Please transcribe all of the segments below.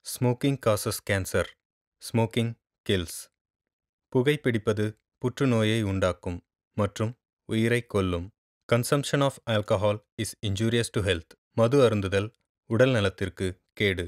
Smoking causes cancer. Smoking kills. புகைப்பிடிப்பது புற்றுநோயை உண்டாக்கும் மற்றும் உயிரைக் கொல்லும். Consumption of alcohol is injurious to health. மது அருந்துதல் உடல் நலத்திற்கு கேடு.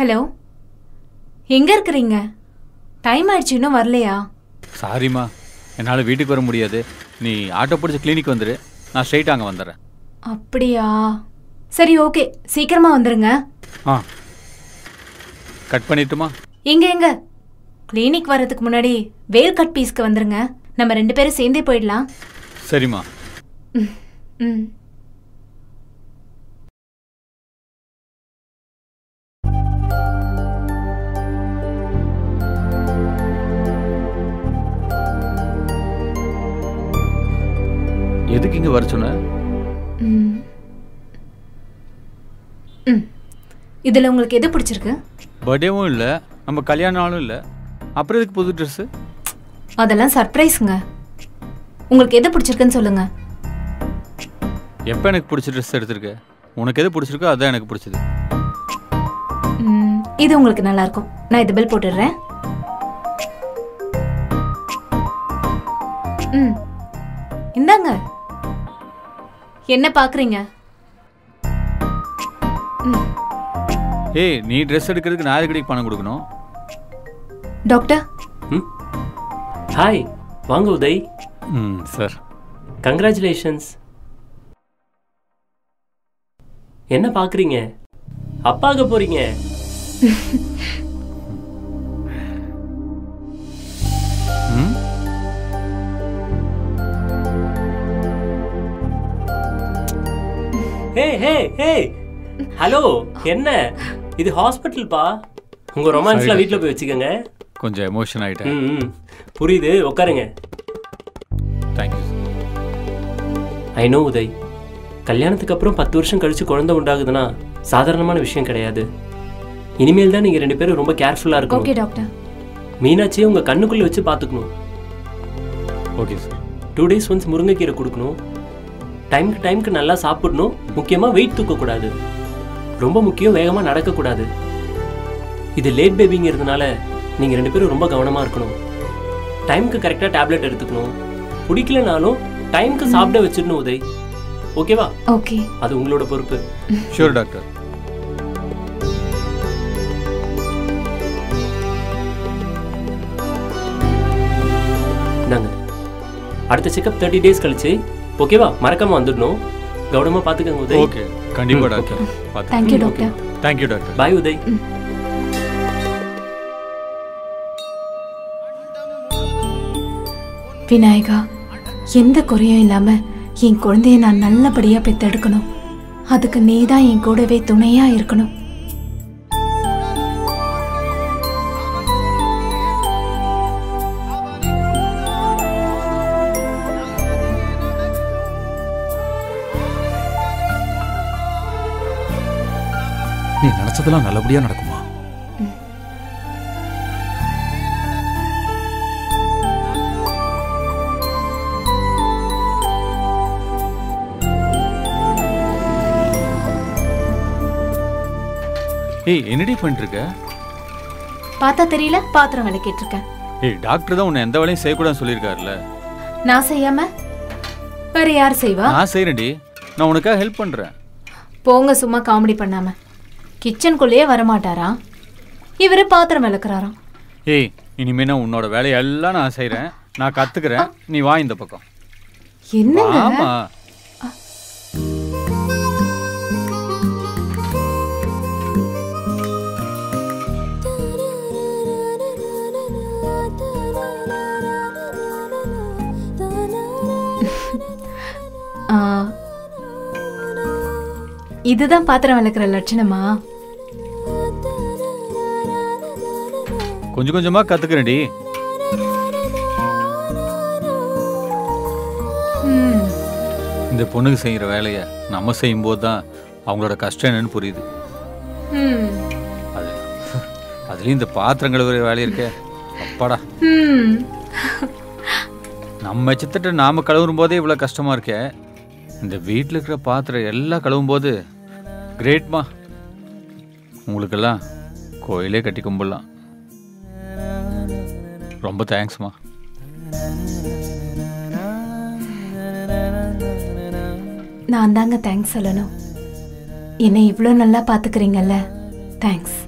ஹலோ, எங்க இருக்கிறீங்க? டைம் ஆயிடுச்சு, இன்னும் வரலையா? சாரிம்மா, என்னால் வீட்டுக்கு வர முடியாது. நீ ஆட்டோ பிடிச்சி கிளினிக் வந்துடு, நான் ஸ்ட்ரெயிட்டாக அங்கே வந்துடுறேன். அப்படியா? சரி, ஓகே, சீக்கிரமா வந்துருங்க. ஆ, கட் பண்ணிட்டுமா? எங்க கிளினிக் வர்றதுக்கு முன்னாடி வேல் கட் பீஸ்க்கு வந்துருங்க. நம்ம 2 பேரும் சேர்ந்தே போயிடலாம். சரிம்மா. ம். எதுக்கு இங்கே வர சொன்ன? இதில் உங்களுக்கு எது பிடிச்சிருக்கு? பர்த்டேவும் இல்லை, நம்ம கல்யாண நாளும் இல்லை, அப்புறம் எதுக்கு புது ட்ரெஸ்ஸு? அதெல்லாம் சர்ப்ரைஸுங்க. உங்களுக்கு எது பிடிச்சிருக்குன்னு சொல்லுங்க. எப்போ எனக்கு பிடிச்ச ட்ரெஸ் எடுத்திருக்க? உனக்கு எது பிடிச்சிருக்கோ அதுதான் எனக்கு பிடிச்சது. இது உங்களுக்கு நல்லா இருக்கும். நான் இது பில் போட்டுடுறேன். இந்தாங்க. என்ன பாக்குறீங்க? ஏய், நீ ட்ரெஸ் எடுக்கிறதுக்கு நான் எதுக்கு பணம் கொடுக்கணும்? டாக்டர். ஹாய், வாங்க உதய். Sir, congratulations. என்ன பார்க்குறீங்க? அப்பாக போறீங்க. ஹே ஹே ஹே, ஹலோ, என்ன இது? ஹாஸ்பிட்டல் பா. உங்க ரொமான்ஸ்லாம் வீட்ல போய் வச்சுக்கோங்க. கொஞ்சம் எமோஷன் ஆயிட்டேன். புரியுது, உட்காருங்க. தேங்க்யூ. ஐ நோ உதய், கல்யாணத்துக்கு அப்புறம் 10 வருஷம் கழிச்சு குழந்தை உண்டாகுதுன்னா சாதாரணமான விஷயம் கிடையாது. இனிமேல் தான் நீங்க 2 பேரும் ரொம்ப கேர்ஃபுல்லா இருக்கணும். Okay doctor. மீனாட்சியை உங்க கண்ணுக்குள்ள வச்சு பாத்துக்கணும். Okay sir. 2 days ஒன்ஸ் முருங்கைக்கீரை கொடுக்கணும். டைமுக்கு நல்லா சாப்பிடணும். முக்கியமா வெயிட் தூக்கக்கூடாது. ரொம்ப முக்கியம், வேகமா நடக்கக்கூடாது. இது லேட் பேபிங்கிறதுனால நீங்க 2 பேரும் ரொம்ப கவனமா இருக்கணும். டைமுக்கு கரெக்டா டேப்லெட் எடுத்துக்கணும். பிடிக்கலனாலும் டைமுக்கு சாப்பிட வச்சிடணும் உதய். ஓகேவா? ஓகே. அது உங்களோட பொறுப்பு. Sure doctor. நாங்க அடுத்த செக்கப் 30 days கழிச்சு. ஓகேவா? மறக்காம வந்துடணும். கவனமா பாத்துக்கங்க உதய். ஓகே, கண்டிப்பா doctor. Thank you doctor. Thank you doctor. Bye Uday. Vinayaka, எந்த குறையும் இல்லாம என் குழந்தைய நான் நல்லபடியா பெத்தெடுக்கணும். அதுக்கு நீதான் என் கூடவே துணையா இருக்கணும். நீ நினைச்சதெல்லாம் நல்லபடியா நடக்குமா? ஏய், என்னடி பண்ணிட்டு இருக்க? பார்த்தா தெரியல பாத்திரம் விளக்கிட்டு இருக்கேன். ஏய் டாக்டர் தான் உன்னை எந்த வேலையும் செய்யக்கூடாதுன்னு சொல்லியிருக்காருல்ல. நான் செய்யாம வேற யார் செய்வா? நான் செய்யறேன்டி, நான் உனக்காக ஹெல்ப் பண்றேன். போங்க சும்மா காமெடி பண்ணாம. கிச்சனுக்குள்ளேயே வரமாட்டாரா? இவரு பாத்திரம் விளக்குறாராம். ஏய் இனிமே நான் உன்னோட வேலையெல்லாம் நான் செய்யறேன், நான் கத்துக்கிறேன், நீ வா இந்த பக்கம். என்னங்க? ஆமா இதுதான் பாத்திரம் விளக்குற லட்சணமா? கொஞ்சம் கொஞ்சமா கத்துக்கிறேன்டி. இந்த பொண்ணுக்கு செய்யற வேலையை நம்ம செய்யும் போது தான் அவங்களோட கஷ்டம் என்னன்னு புரியுது. அதுலயும் இந்த பாத்திரம் கழுவுற வேலை இருக்க, அப்பாடா. நம்ம சித்திட்ட நாம கழுவும் போதே இவ்வளவு கஷ்டமா இருக்க, இந்த வீட்டில் இருக்கிற பாத்திரம் எல்லாம் கழுவும் போது கிரேட்மா. உங்களுக்கெல்லாம் கோயிலே கட்டி கும்பிடலாம். ரொம்ப தேங்க்ஸ்மா. நான் தாங்க தேங்க்ஸ் சொல்லணும். என்னை இவ்வளோ நல்லா பார்த்துக்கிறீங்கல்ல, தேங்க்ஸ்.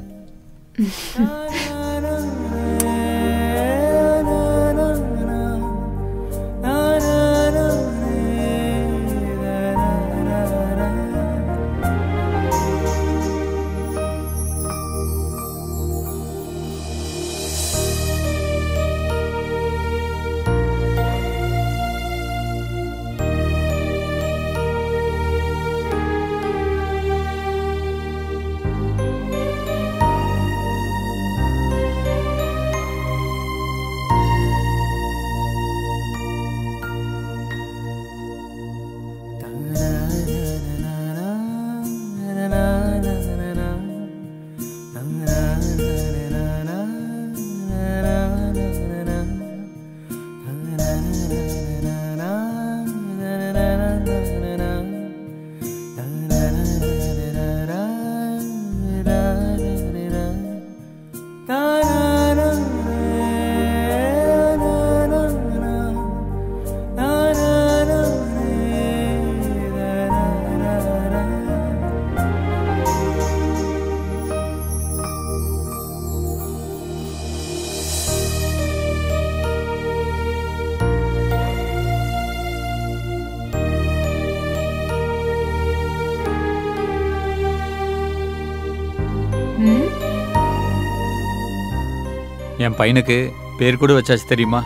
என் பையனுக்கு பேர் கூட வச்சாச்சு தெரியுமா?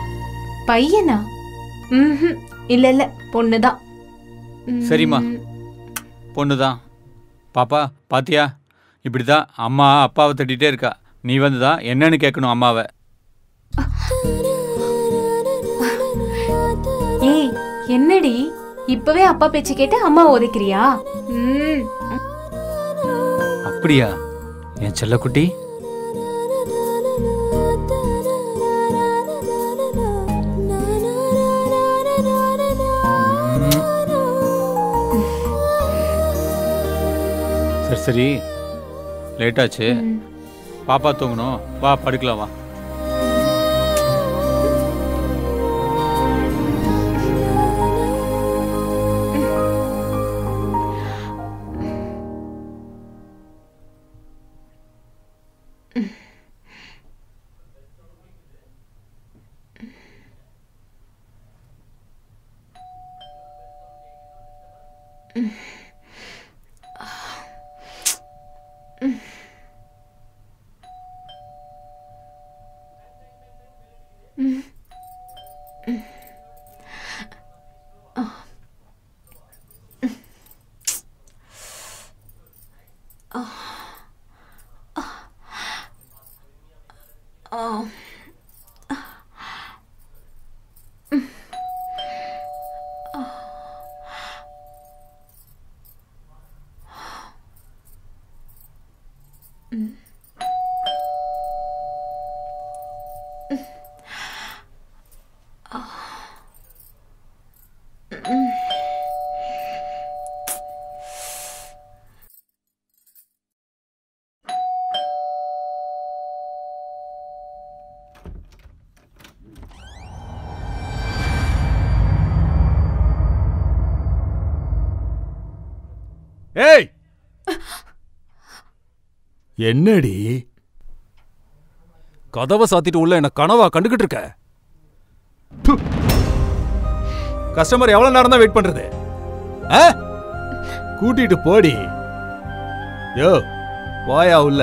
பையனா? இல்ல இல்ல, பொண்ணுதான். சரிம்மா, பொண்ணுதான். பாப்பா பாத்தியா, இப்படிதான் அம்மா அப்பாவை தட்டிகிட்டே இருக்கா. நீ வந்துதான் என்னன்னு கேட்கணும் அம்மாவை. ஏய் என்னடி இப்பவே அப்பா பேச்சு கேட்டு அம்மா ஒதுக்கிறியா? அப்படியா என் செல்லக்குட்டி? சரி சரி, லேட்டாச்சு, பாப்பா தூங்கணும், வா படுக்கலாம் வா. ஏய், என்னடி கதவை சாத்திட்டு உள்ள என்ன கனவா கண்டுகிட்டு இருக்க? கஸ்டமர் எவ்வளவு நேரம் தான் வெயிட் பண்றது? கூட்டிட்டு போடி. யோ வாயா உள்ள.